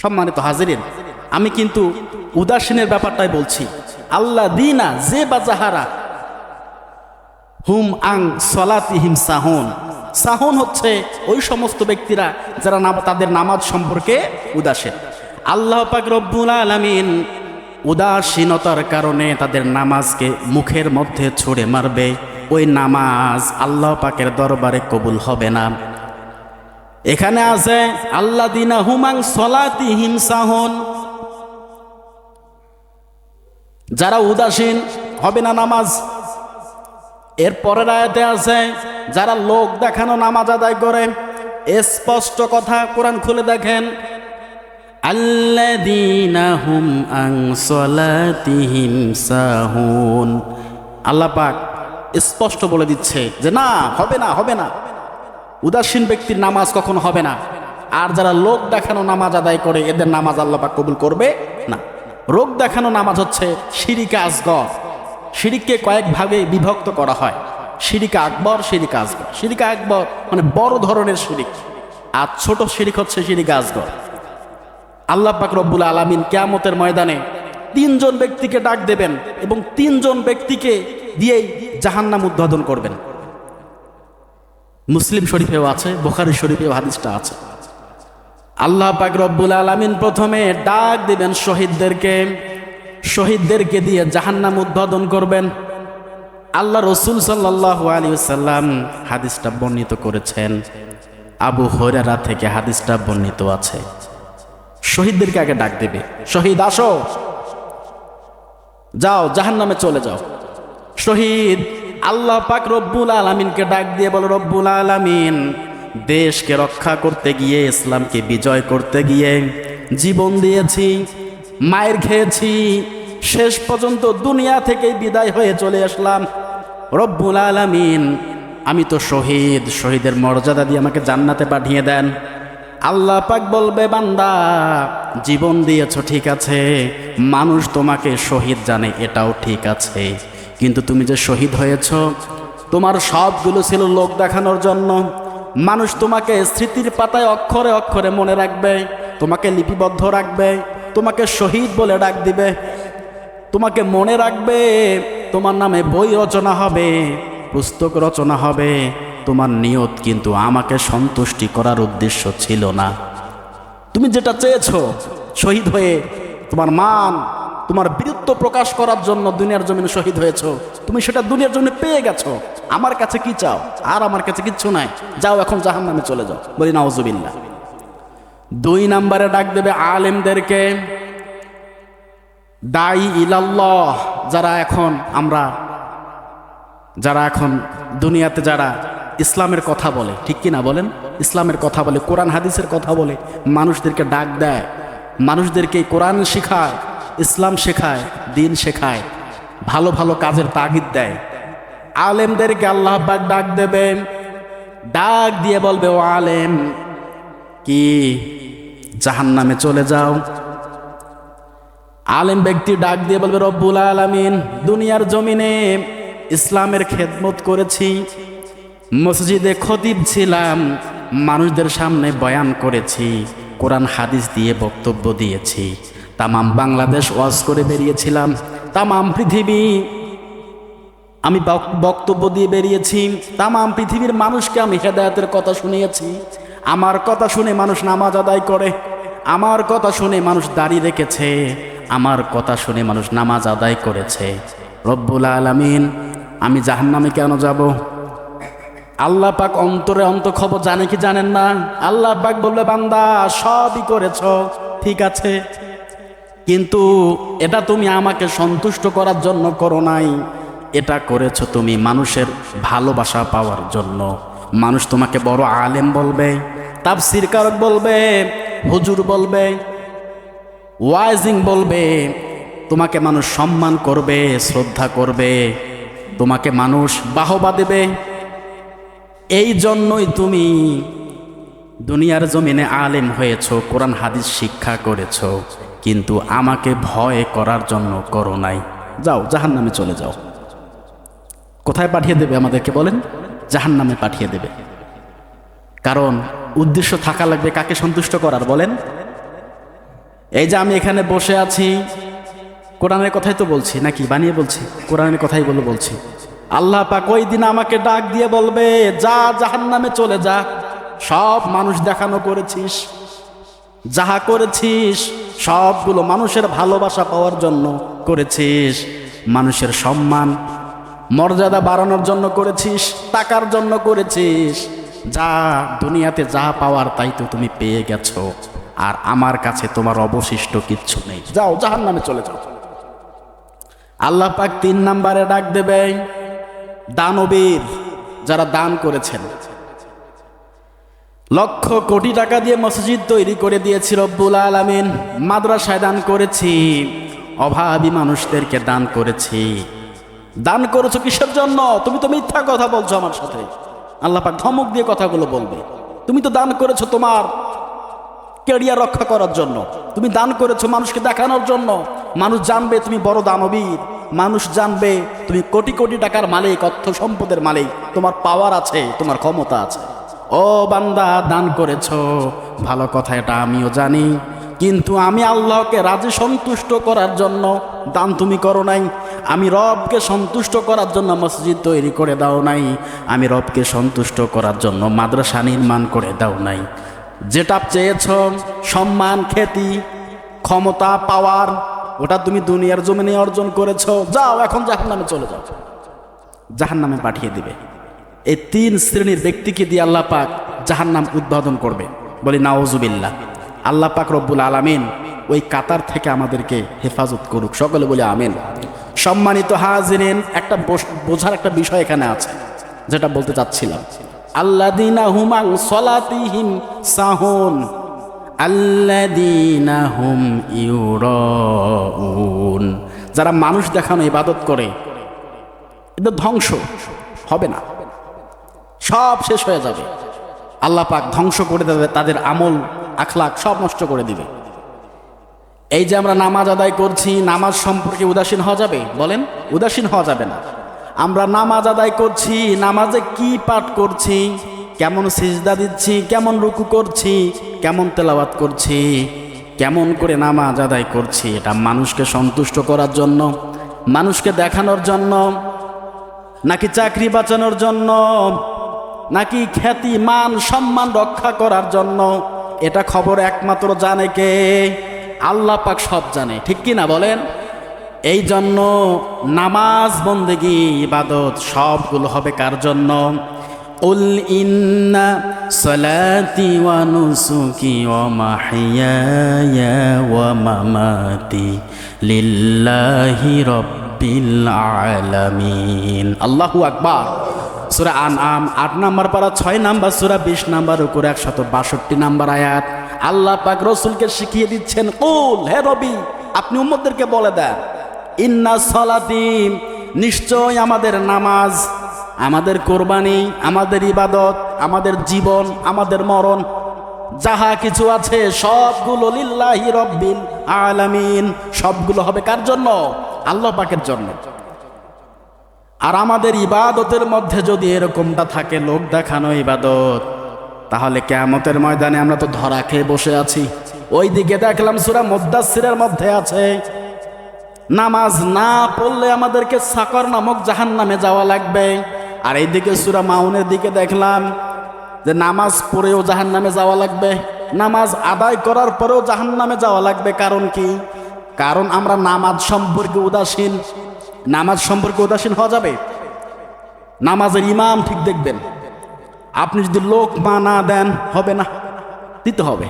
সম্মানিত হাজিরিন, আমি কিন্তু উদাসীনের ব্যাপারটাই বলছি। আল্লাহ দিনা যে বা যাহারা হুম আং সলাতিহিম সাহুন, সাহুন হচ্ছে ওই সমস্ত ব্যক্তিরা যারা তাদের নামাজ সম্পর্কে উদাসীন। আল্লাহ পাক রব্বুল আলামিন উদাসীনতার কারণে তাদের নামাজকে মুখের মধ্যে ছুঁড়ে মারবে। ওই নামাজ আল্লাহ পাকের দরবারে কবুল হবে না। এখানে আছে আল্লাহ দিনা হুমাং সলাতিহিম সাহুন, যারা উদাসীন হবে না নামাজ। এর পরের আয়াতে আছে যারা লোক দেখানো নামাজ আদায় করে। স্পষ্ট কথা, কোরআন খুলে দেখেন, আল্লাযীনা হুম আন সলাতিহিম সাহুন। আল্লাহ পাক স্পষ্ট বলে দিচ্ছে যে না, হবে না, হবে না, উদাসীন ব্যক্তির নামাজ কখনো হবে না। আর যারা লোক দেখানো নামাজ আদায় করে এদের নামাজ আল্লাহ পাক কবুল করবে না। লোক দেখানো নামাজ হচ্ছে শিরিকে আসগর। শিরিককে কয়েক ভাগে বিভক্ত করা হয়, শিরিক আকবর, শিরিক আসগর। শিরিক আকবর মানে বড় ধরনের শিরিক, আর ছোট শিরিক হচ্ছে শিরিক আসগর। আল্লাহ পাক রব্বুল আলামিন কিয়ামতের ময়দানে 3 জন ব্যক্তিকে ডাক দেবেন এবং 3 জন ব্যক্তিকে দিয়েই জাহান্নাম উদ্বোধন করবেন। মুসলিম শরীফেও আছে, বুখারী শরীফেও হাদিসটা আছে। আল্লাহ পাক রব্বুল আলামিন প্রথমে ডাক দিবেন শহীদদেরকে, শহীদদেরকে দিয়ে জাহান্নাম উদ্বোধন করবেন। আল্লাহ রসুল সাল্লাল্লাহু আলাইহি ওয়াসাল্লাম হাদিসটা বর্ণিত করেছেন, আবু হুরায়রা থেকে হাদিসটা বর্ণিত আছে। শহীদদেরকে আগে ডাক দেবে, শহীদ আসো, যাও জাহান্নামে চলে যাও। শহীদ আল্লাহ পাক রব্বুল আলামিনকে ডাক দিয়ে বলো, রব্বুল আলামিন, দেশকে রক্ষা করতে গিয়ে, ইসলামকে বিজয় করতে গিয়ে জীবন দিয়েছি, মায়ের খেয়েছি, শেষ পর্যন্ত দুনিয়া থেকে বিদায় হয়ে চলে আসলাম। রব্বুল আলামিন, আমি তো শহীদ, শহীদের মর্যাদা দিয়ে আমাকে জান্নাতে পাঠিয়ে দেন। আল্লাহ পাক বলবে, বান্দা জীবন দিয়েছ ঠিক আছে, মানুষ তোমাকে শহীদ জানে এটাও ঠিক আছে, কিন্তু তুমি যে শহীদ হয়েছ তোমার সবগুলো ছিল লোক দেখানোর জন্য। মানুষ তোমাকে স্মৃতির পাতায় অক্ষরে অক্ষরে মনে রাখবে, তোমাকে লিপিবদ্ধ রাখবে, তোমাকে শহীদ বলে ডাক দিবে, তোমাকে মনে রাখবে, তোমার নামে বই রচনা হবে, পুস্তক রচনা হবে। তোমার নিয়ত কিন্তু আমাকে সন্তুষ্টি করার উদ্দেশ্য ছিল না। তুমি যেটা চেয়েছো শহীদ হয়ে, তোমার মান, তোমার বীরত্ব প্রকাশ করার জন্য দুনিয়ার জমিনে শহীদ হয়েছো, তুমি সেটা দুনিয়ার জমিনে পেয়ে গেছো। আমার কাছে কি চাও? আর আমার কাছে কিচ্ছু নাই, যাও এখন জাহান্নামে চলে যাও। বলি নাউজুবিল্লাহ। 2 নম্বরে ডাক দেবে আলেমদেরকে, দাই ইলাল্লাহ, যারা এখন দুনিয়াতে যারা ইসলামের কথা বলে, ঠিক কিনা বলেন? ইসলামের কথা বলে, কোরআন হাদিসের কথা বলে, মানুষদেরকে ডাক দেয়, মানুষদেরকে কোরআন শেখায়, ইসলাম শেখায়, দিন শেখায়, ভালো ভালো কাজের তাগিদ দেয়। আলেমদেরকে আল্লাহ পাক ডাক দেবে, ডাক দিয়ে বলবে, ও আলেম, কি জাহান্নামে চলে যাও? আলেম ব্যক্তি ডাক দিয়ে বলবে, রব্বুল আলামিন, দুনিয়ার জমিনে ইসলামের খেদমত করেছি, মসজিদে খতিব ছিলাম, মানুষদের সামনে বয়ান করেছি, কোরআন হাদিস দিয়ে বক্তব্য দিয়েছি, তামাম বাংলাদেশ ওয়াজ করে বেরিয়েছিলাম, তামাম পৃথিবী আমি বক্তব্য দিয়ে বেরিয়েছি, তামাম পৃথিবীর মানুষকে আমি হেদায়েতের কথা শুনিয়েছি। আমার কথা শুনে মানুষ নামাজ আদায় করে, আমার কথা শুনে মানুষ দাড়ি রেখেছে, আমার কথা শুনে মানুষ নামাজ আদায় করেছে। রব্বুল আলামিন, আমি জাহান্নামে কেন যাব? আল্লাহ পাক অন্তরে খবর জানে কি জানেন না? আল্লাহ পাক বলবে, বান্দা সবই করেছ ঠিক আছে, কিন্তু এটা তুমি আমাকে সন্তুষ্ট করার জন্য করো নাই, এটা করেছ তুমি মানুষের ভালোবাসা পাওয়ার জন্য। মানুষ তোমাকে বড় আলেম বলবে, তাফসীর কারক বলবে, হুজুর বলবে, ওয়াইজিং বলবে, তোমাকে মানুষ সম্মান করবে, শ্রদ্ধা করবে, তোমাকে মানুষ বাহবা দেবে। এই জন্যই তুমি দুনিয়ার জমিনে আলেম হয়েছ, কোরআন হাদিস শিক্ষা করেছ, কিন্তু আমাকে ভয় করার জন্য করো নাই। যাও জাহান্নামে চলে যাও। কোথায় পাঠিয়ে দেবে আমাদেরকে বলেন? জাহান্নামে পাঠিয়ে দেবে। কারণ উদ্দেশ্য থাকা লাগবে কাকে সন্তুষ্ট করার বলেন? এই যে আমি এখানে বসে আছি, কোরআনের কথাই তো বলছি, নাকি বানিয়ে বলছি? কোরআনের কথাই বলছি। আল্লাহ পাক ওই দিন আমাকে ডাক দিয়ে বলবে, যা জাহান্নামে চলে যা। সব মানুষ দেখানো করেছিস, যাহা করেছিস সবগুলো মানুষের ভালোবাসা পাওয়ার জন্য করেছিস, মানুষের সম্মান মর্যাদা বাড়ানোর জন্য করেছিস, টাকার জন্য করেছিস। যা দুনিয়াতে যা পাওয়ার তাই তো তুমি পেয়ে গেছো, আর আমার কাছে তোমার অবশিষ্ট কিচ্ছু নেই, যাও জাহান্নামে চলে যাও। আল্লাহ পাক 3 নম্বরে ডাক দেবে দানবীর, যারা দান করেছেন। লক্ষ কোটি টাকা দিয়ে মসজিদ তৈরি করে দিয়েছি রব্বুল আলামিন, মাদ্রাসায় দান করেছি, অভাবী মানুষদেরকে দান করেছি। দান করেছো কিসের জন্য? তুমি তো মিথ্যা কথা বলছো আমার সাথে। আল্লাহ পাক ধমক দিয়ে কথাগুলো বলবে। তুমি তো দান করেছো তোমার ক্যারিয়ার রক্ষা করার জন্য, তুমি দান করেছো মানুষকে দেখানোর জন্য। মানুষ জানবে তুমি বড় দানবীর, মানুষ জানবে তুমি কোটি কোটি টাকার মালিক, অর্থ সম্পদের মালিক, তোমার পাওয়ার আছে, তোমার ক্ষমতা আছে। ও বান্দা, দান করেছো, ভালো কথা, এটা আমিও জানি, কিন্তু আমি আল্লাহকে রাজি সন্তুষ্ট করার জন্য দান তুমি করো নাই। আমি রবকে সন্তুষ্ট করার জন্য মসজিদ তৈরি করে দাও নাই। আমি রবকে সন্তুষ্ট করার জন্য মাদ্রাসা নির্মাণ করে দাও নাই। যেটা চেয়েছ, সম্মান, খ্যাতি, ক্ষমতা, পাওয়ার, ওটা তুমি দুনিয়ার জমিনে অর্জন করেছো। যাও এখন জাহান্নামে চলে যাও, জাহান্নামে পাঠিয়ে দিবে। এই 3 শ্রেণীর ব্যক্তিকে দিয়ে আল্লাহ পাক জাহান্নাম উদ্বোধন করবে। বলি নাউজুবিল্লাহ। আল্লাহ পাক রব্বুল আলামিন ওই কাতার থেকে আমাদেরকে হেফাজত করুক, সকলে বলি আমিন। সম্মানিত হাজিরিন, একটা বোঝার একটা বিষয় এখানে আছে, যেটা বলতে চাচ্ছিলাম। আল্লাযীনা হুম আন সলাতিহিম সাহুন, আল্লাযীনা হুম ইউরাউন। যারা মানুষ দেখানো ইবাদত করে, এটা ধ্বংস হবে না, সব শেষ হয়ে যাবে। আল্লাহ পাক ধ্বংস করে দেবে, তাদের আমল আখলাক সব নষ্ট করে দিবে। এই যে আমরা নামাজ আদায় করছি, নামাজ সম্পর্কে উদাসীন হওয়া যাবে? বলেন, উদাসীন হওয়া যাবে না। আমরা নামাজ আদায় করছি, নামাজে কি পাঠ করছি, কেমন সিজদা দিচ্ছি, কেমন রুকু করছি, কেমন তেলাওয়াত করছি, কেমন করে নামাজ আদায় করছি, এটা মানুষকে সন্তুষ্ট করার জন্য, মানুষকে দেখানোর জন্য, নাকি চাকরি বাঁচানোর জন্য, নাকি খ্যাতি, মান, সম্মান রক্ষা করার জন্য? এটা খবর একমাত্র জানে কে? আল্লাহ পাক সব জানে, ঠিক কি না বলেন? এই জন্য নামাজ, বন্দেগী, ইবাদত সবগুলো হবে কার জন্য? উল ইন্না সলাতি ওয়া নুসুকি ওয়া মাহইয়ায়া ওয়া মামাতি লিল্লাহি রাব্বিল আলামিন। আল্লাহু আকবার। সূরা আনআম 8 নম্বর পারা 6 নম্বর সূরা 20 নম্বর উপরে 162 নম্বর আয়াত। আল্লাহ পাক রাসূলকে শিখিয়ে দিচ্ছেন, কুল, হে নবী আপনি উম্মতদেরকে বলে দেন, ইন্না সলাতি, নিশ্চয় আমাদের নামাজ, আমাদের কোরবানি, আমাদের ইবাদত, আমাদের জীবন, আমাদের মরণ, যাহা কিছু আছে সবগুলো লিল্লাহি রাব্বিল আলামিন, সবগুলো হবে কার জন্য? আল্লাহ পাকের জন্য। আর আমাদের ইবাদতের মধ্যে যদি এরকমটা থাকে, লোক দেখানো ইবাদত, তাহলে কিয়ামতের ময়দানে আমরা তো ধরা খেয়ে বসে আছি। ওই দিকে দেখলাম সূরা মুদ্দাসসিরের মধ্যে আছে, নামাজ না পড়লে আমাদেরকে সাকর নামক জাহান্নামে যাওয়া লাগবে। আর এইদিকে সূরা মাউনের দিকে দেখলাম যে নামাজ পড়েও জাহান্নামে যাওয়া লাগবে, নামাজ আদায় করার পরেও জাহান্নামে যাওয়া লাগবে। কারণ কি? কারণ আমরা নামাজ সম্পর্কে উদাসীন। নামাজ সম্পর্কে উদাসীন হওয়া যাবে? নামাজের ইমাম ঠিক দেখবেন, আপনি যদি লোক মা না দেন হবে না, দিতে হবে।